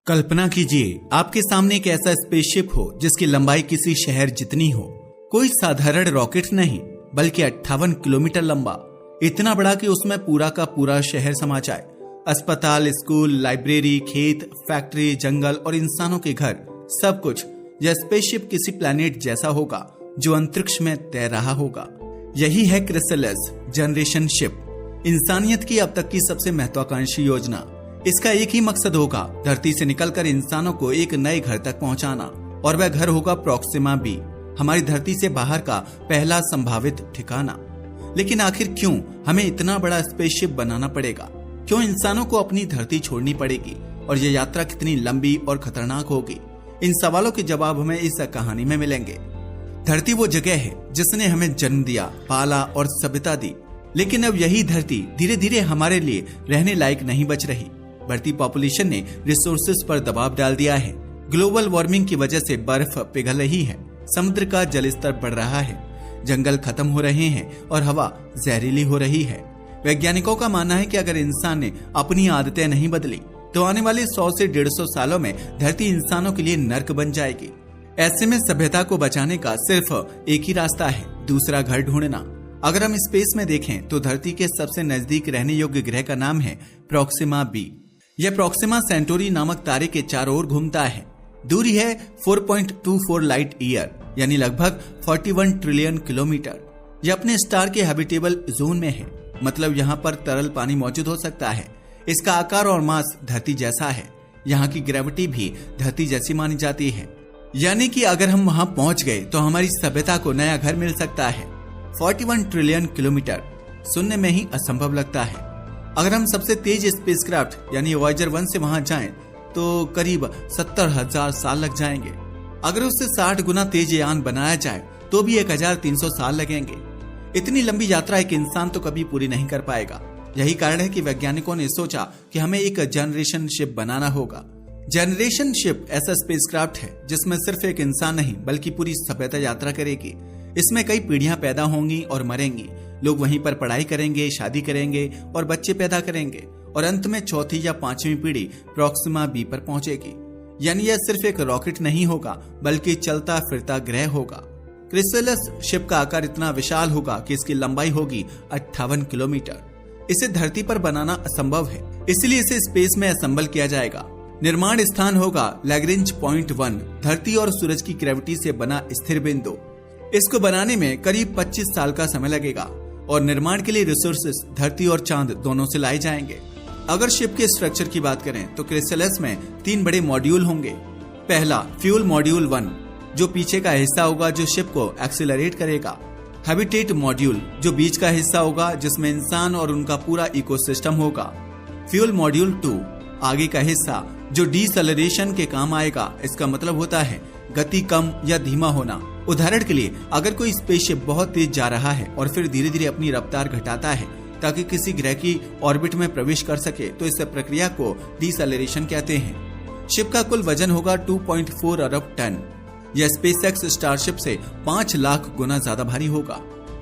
कल्पना कीजिए आपके सामने एक ऐसा स्पेसशिप हो जिसकी लंबाई किसी शहर जितनी हो। कोई साधारण रॉकेट नहीं बल्कि 58 किलोमीटर लंबा, इतना बड़ा कि उसमें पूरा का पूरा शहर समा जाए। अस्पताल, स्कूल, लाइब्रेरी, खेत, फैक्ट्री, जंगल और इंसानों के घर, सब कुछ। यह स्पेसशिप किसी प्लैनेट जैसा होगा जो अंतरिक्ष में तैर रहा होगा। यही है क्रिसैलिस जनरेशन शिप, इंसानियत की अब तक की सबसे महत्वाकांक्षी योजना। इसका एक ही मकसद होगा, धरती से निकलकर इंसानों को एक नए घर तक पहुंचाना, और वह घर होगा प्रोक्सिमा बी, हमारी धरती से बाहर का पहला संभावित ठिकाना। लेकिन आखिर क्यों हमें इतना बड़ा स्पेसशिप बनाना पड़ेगा? क्यों इंसानों को अपनी धरती छोड़नी पड़ेगी? और यह यात्रा कितनी लंबी और खतरनाक होगी? इन सवालों के जवाब हमें इस कहानी में मिलेंगे। धरती वो जगह है जिसने हमें जन्म दिया, पाला और सभ्यता दी, लेकिन अब यही धरती धीरे धीरे हमारे लिए रहने लायक नहीं बच रही। बढ़ती पॉपुलेशन ने रिसोर्सेज पर दबाव डाल दिया है। ग्लोबल वार्मिंग की वजह से बर्फ पिघल रही है, समुद्र का जल स्तर बढ़ रहा है, जंगल खत्म हो रहे हैं और हवा जहरीली हो रही है। वैज्ञानिकों का मानना है कि अगर इंसान ने अपनी आदतें नहीं बदली तो आने वाले 100 से 150 सालों में धरती इंसानों के लिए नर्क बन जाएगी। ऐसे में सभ्यता को बचाने का सिर्फ एक ही रास्ता है, दूसरा घर ढूंढना। अगर हम स्पेस में देखें तो धरती के सबसे नजदीक रहने योग्य ग्रह का नाम है प्रोक्सिमा बी। यह प्रोक्सिमा सेंटोरी नामक तारे के चारों ओर घूमता है। दूरी है 4.24 लाइट ईयर, यानी लगभग 41 ट्रिलियन किलोमीटर। यह अपने स्टार के हैबिटेबल जोन में है, मतलब यहाँ पर तरल पानी मौजूद हो सकता है। इसका आकार और मास धरती जैसा है। यहाँ की ग्रेविटी भी धरती जैसी मानी जाती है, यानी कि अगर हम वहाँ पहुँच गए तो हमारी सभ्यता को नया घर मिल सकता है। 41 ट्रिलियन किलोमीटर सुनने में ही असंभव लगता है। अगर हम सबसे तेज स्पेसक्राफ्ट यानी वॉयेजर 1 से वहां जाएं तो करीब 70,000 साल लग जाएंगे। अगर उससे 60 गुना तेज यान बनाया जाए तो भी 1300 साल लगेंगे। इतनी लंबी यात्रा एक इंसान तो कभी पूरी नहीं कर पाएगा। यही कारण है कि वैज्ञानिकों ने सोचा कि हमें एक जनरेशन शिप बनाना होगा। जनरेशन शिप ऐसा स्पेसक्राफ्ट है जिसमें सिर्फ एक इंसान नहीं बल्कि पूरी सभ्यता यात्रा करेगी। इसमें कई पीढ़ियां पैदा होंगी और मरेंगी। लोग वहीं पर पढ़ाई करेंगे, शादी करेंगे और बच्चे पैदा करेंगे, और अंत में चौथी या पांचवी पीढ़ी प्रोक्सिमा बी पर पहुंचेगी। यानी यह सिर्फ एक रॉकेट नहीं होगा बल्कि चलता फिरता ग्रह होगा। क्रिसैलिस शिप का आकार इतना विशाल होगा कि इसकी लंबाई होगी 58 किलोमीटर। इसे धरती पर बनाना असंभव है, इसलिए इसे स्पेस में असेंबल किया जाएगा। निर्माण स्थान होगा लैग्रेंज पॉइंट 1, धरती और सूरज की ग्रेविटी से बना स्थिर बिंदु। इसको बनाने में करीब 25 साल का समय लगेगा, और निर्माण के लिए रिसोर्सेस धरती और चांद दोनों से लाए जाएंगे। अगर शिप के स्ट्रक्चर की बात करें तो क्रिसैलिस में 3 बड़े मॉड्यूल होंगे। पहला फ्यूल मॉड्यूल 1, जो पीछे का हिस्सा होगा जो शिप को एक्सीलरेट करेगा। हैबिटेट मॉड्यूल, जो बीच का हिस्सा होगा जिसमें इंसान और उनका पूरा इकोसिस्टम होगा। फ्यूल मॉड्यूल 2, आगे का हिस्सा जो डीसेलरेशन के काम आएगा। इसका मतलब होता है गति कम या धीमा होना। उदाहरण के लिए अगर कोई स्पेसशिप बहुत तेज जा रहा है और फिर धीरे धीरे अपनी रफ्तार घटाता है ताकि किसी ग्रह की ऑर्बिट में प्रवेश कर सके तो इस प्रक्रिया को डीसेलरेशन कहते हैं। शिप का कुल वजन होगा 2.4 अरब टन। यह स्पेसएक्स स्टारशिप से 5 लाख गुना ज्यादा भारी होगा।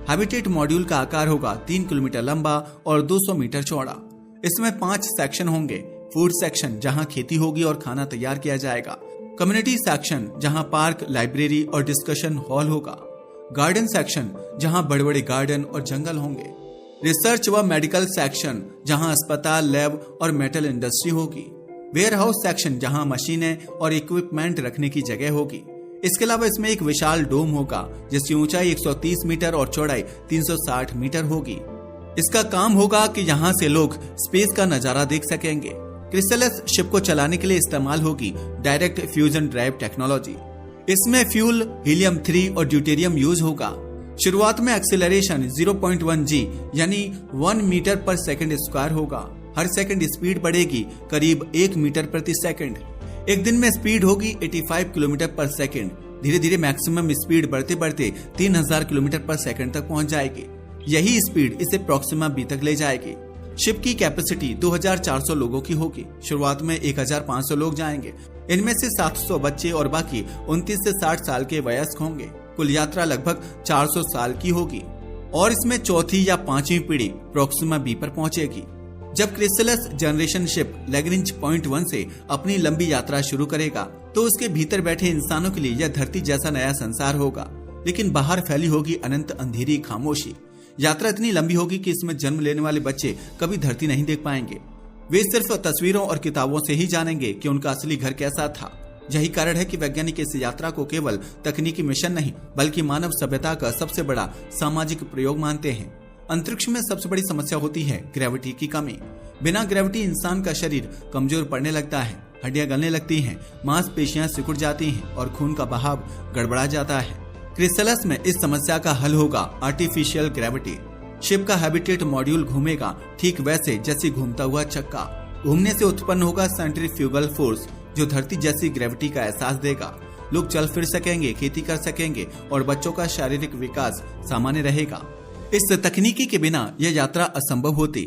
हैबिटेट मॉड्यूल का आकार होगा 3 किलोमीटर लंबा और 200 मीटर चौड़ा। इसमें 5 सेक्शन होंगे। फूड सेक्शन, जहाँ खेती होगी और खाना तैयार किया जाएगा। कम्युनिटी सेक्शन, जहां पार्क, लाइब्रेरी और डिस्कशन हॉल होगा। गार्डन सेक्शन, जहां बड़े बड़े गार्डन और जंगल होंगे। रिसर्च व मेडिकल सेक्शन, जहां अस्पताल, लैब और मेटल इंडस्ट्री होगी। वेयर हाउस सेक्शन, जहां मशीनें और इक्विपमेंट रखने की जगह होगी। इसके अलावा इसमें एक विशाल डोम होगा जिसकी ऊंचाई 130 मीटर और चौड़ाई 360 मीटर होगी। इसका काम होगा कि यहाँ से लोग स्पेस का नजारा देख सकेंगे। क्रिसैलिस शिप को चलाने के लिए इस्तेमाल होगी डायरेक्ट फ्यूजन ड्राइव टेक्नोलॉजी। इसमें फ्यूल हीलियम 3 और ड्यूटेरियम यूज होगा। शुरुआत में एक्सीलरेशन 0.1 g यानी 1 मीटर पर सेकंड स्क्वायर होगा। हर सेकंड स्पीड बढ़ेगी करीब 1 मीटर प्रति सेकंड। एक दिन में स्पीड होगी 85 किलोमीटर पर सेकंड। धीरे धीरे मैक्सिमम स्पीड बढ़ते बढ़ते 3000 किलोमीटर पर सेकंड तक पहुंच जाएगी। यही स्पीड इसे प्रोक्सिमा बी तक ले जाएगी। शिप की कैपेसिटी 2400 लोगों की होगी। शुरुआत में 1500 लोग जाएंगे। इनमें से 700 बच्चे और बाकी 29 से 60 साल के वयस्क होंगे। कुल यात्रा लगभग 400 साल की होगी और इसमें चौथी या पांचवी पीढ़ी प्रोक्सिमा बी पर पहुंचेगी। जब crystals generation ship Lagrange point 1 से अपनी लंबी यात्रा शुरू करेगा तो उसके भीतर बैठे इंसानों के लिए यह धरती जैसा नया संसार होगा, लेकिन बाहर फैली होगी अनंत अंधेरी खामोशी। यात्रा इतनी लंबी होगी कि इसमें जन्म लेने वाले बच्चे कभी धरती नहीं देख पाएंगे। वे सिर्फ तस्वीरों और किताबों से ही जानेंगे कि उनका असली घर कैसा था। यही कारण है कि वैज्ञानिक इस यात्रा को केवल तकनीकी मिशन नहीं बल्कि मानव सभ्यता का सबसे बड़ा सामाजिक प्रयोग मानते हैं। अंतरिक्ष में सबसे बड़ी समस्या होती है ग्रेविटी की कमी। बिना ग्रेविटी इंसान का शरीर कमजोर पड़ने लगता है, हड्डियां गलने लगती हैं, मांसपेशियां सिकुड़ जाती हैं और खून का बहाव गड़बड़ा जाता है। क्रिस्टलस में इस समस्या का हल होगा आर्टिफिशियल ग्रेविटी। शिप का हैबिटेट मॉड्यूल घूमेगा ठीक वैसे जैसे घूमता हुआ चक्का। घूमने से उत्पन्न होगा सेंट्रीफ्यूगल फोर्स जो धरती जैसी ग्रेविटी का एहसास देगा। लोग चल फिर सकेंगे, खेती कर सकेंगे और बच्चों का शारीरिक विकास सामान्य रहेगा। इस तकनीकी के बिना यह यात्रा असंभव होती।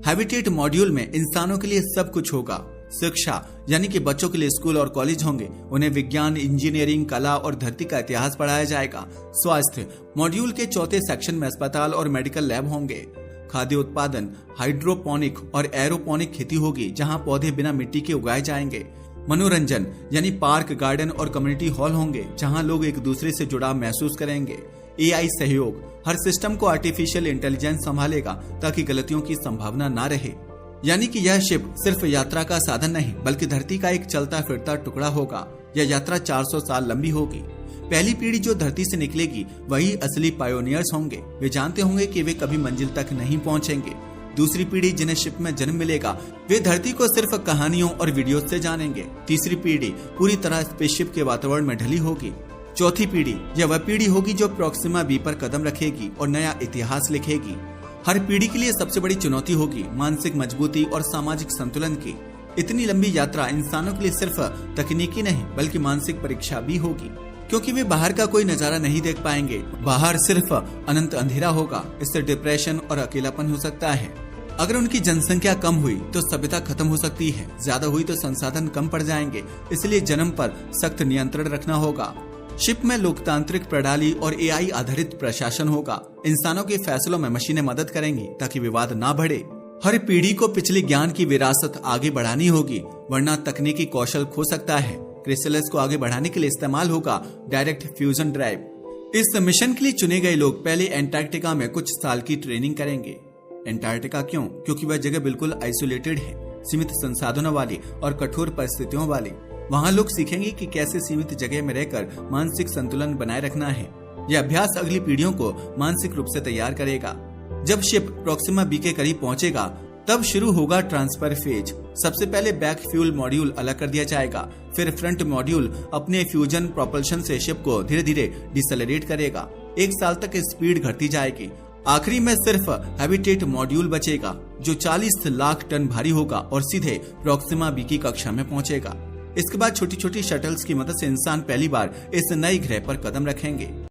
हैबिटेट मॉड्यूल में इंसानों के लिए सब कुछ होगा। शिक्षा यानी कि बच्चों के लिए स्कूल और कॉलेज होंगे, उन्हें विज्ञान, इंजीनियरिंग, कला और धरती का इतिहास पढ़ाया जाएगा। स्वास्थ्य मॉड्यूल के चौथे सेक्शन में अस्पताल और मेडिकल लैब होंगे। खाद्य उत्पादन, हाइड्रोपोनिक और एरोपोनिक खेती होगी जहां पौधे बिना मिट्टी के उगाए जाएंगे। मनोरंजन यानी पार्क, गार्डन और कम्युनिटी हॉल होंगे जहां लोग एक दूसरे से जुड़ाव महसूस करेंगे। एआई सहयोग, हर सिस्टम को आर्टिफिशियल इंटेलिजेंस संभालेगा ताकि गलतियों की संभावना ना रहे। यानी कि यह शिप सिर्फ यात्रा का साधन नहीं बल्कि धरती का एक चलता फिरता टुकड़ा होगा। यह यात्रा 400 साल लंबी होगी। पहली पीढ़ी जो धरती से निकलेगी वही असली पायोनियर्स होंगे। वे जानते होंगे कि वे कभी मंजिल तक नहीं पहुंचेंगे। दूसरी पीढ़ी जिन्हें शिप में जन्म मिलेगा वे धरती को सिर्फ कहानियों और वीडियो से जानेंगे। तीसरी पीढ़ी पूरी तरह स्पेसशिप के वातावरण में ढली होगी। चौथी पीढ़ी यह वह पीढ़ी होगी जो प्रोक्सिमा बी पर कदम रखेगी और नया इतिहास लिखेगी। हर पीढ़ी के लिए सबसे बड़ी चुनौती होगी मानसिक मजबूती और सामाजिक संतुलन की। इतनी लंबी यात्रा इंसानों के लिए सिर्फ तकनीकी नहीं बल्कि मानसिक परीक्षा भी होगी, क्योंकि वे बाहर का कोई नजारा नहीं देख पाएंगे। बाहर सिर्फ अनंत अंधेरा होगा। इससे डिप्रेशन और अकेलापन हो सकता है। अगर उनकी जनसंख्या कम हुई तो सभ्यता खत्म हो सकती है, ज्यादा हुई तो संसाधन कम पड़ जाएंगे। इसलिए जन्म पर सख्त नियंत्रण रखना होगा। शिप में लोकतांत्रिक प्रणाली और एआई आधारित प्रशासन होगा। इंसानों के फैसलों में मशीनें मदद करेंगी ताकि विवाद ना बढ़े। हर पीढ़ी को पिछले ज्ञान की विरासत आगे बढ़ानी होगी, वरना तकनीकी कौशल खो सकता है। क्रिस्टलस को आगे बढ़ाने के लिए इस्तेमाल होगा डायरेक्ट फ्यूजन ड्राइव। इस मिशन के लिए चुने गए लोग पहले एंटार्क्टिका में कुछ साल की ट्रेनिंग करेंगे। एंटार्क्टिका क्यों? क्योंकि वह जगह बिल्कुल आइसोलेटेड है, सीमित संसाधनों वाली और कठोर परिस्थितियों वाली। वहाँ लोग सीखेंगे कि कैसे सीमित जगह में रहकर मानसिक संतुलन बनाए रखना है। यह अभ्यास अगली पीढ़ियों को मानसिक रूप से तैयार करेगा। जब शिप प्रोक्सिमा बी के करीब पहुंचेगा तब शुरू होगा ट्रांसफर फेज। सबसे पहले बैक फ्यूल मॉड्यूल अलग कर दिया जाएगा, फिर फ्रंट मॉड्यूल अपने फ्यूजन प्रोपल्शन से शिप को धीरे धीरे डिसेलरेट करेगा। 1 साल तक स्पीड घटती जाएगी। आखिरी में सिर्फ हैबिटेट मॉड्यूल बचेगा जो 40 लाख टन भारी होगा और सीधे प्रोक्सिमा बी की कक्षा में पहुंचेगा। इसके बाद छोटी छोटी शटल्स की मदद से इंसान पहली बार इस नए ग्रह पर कदम रखेंगे।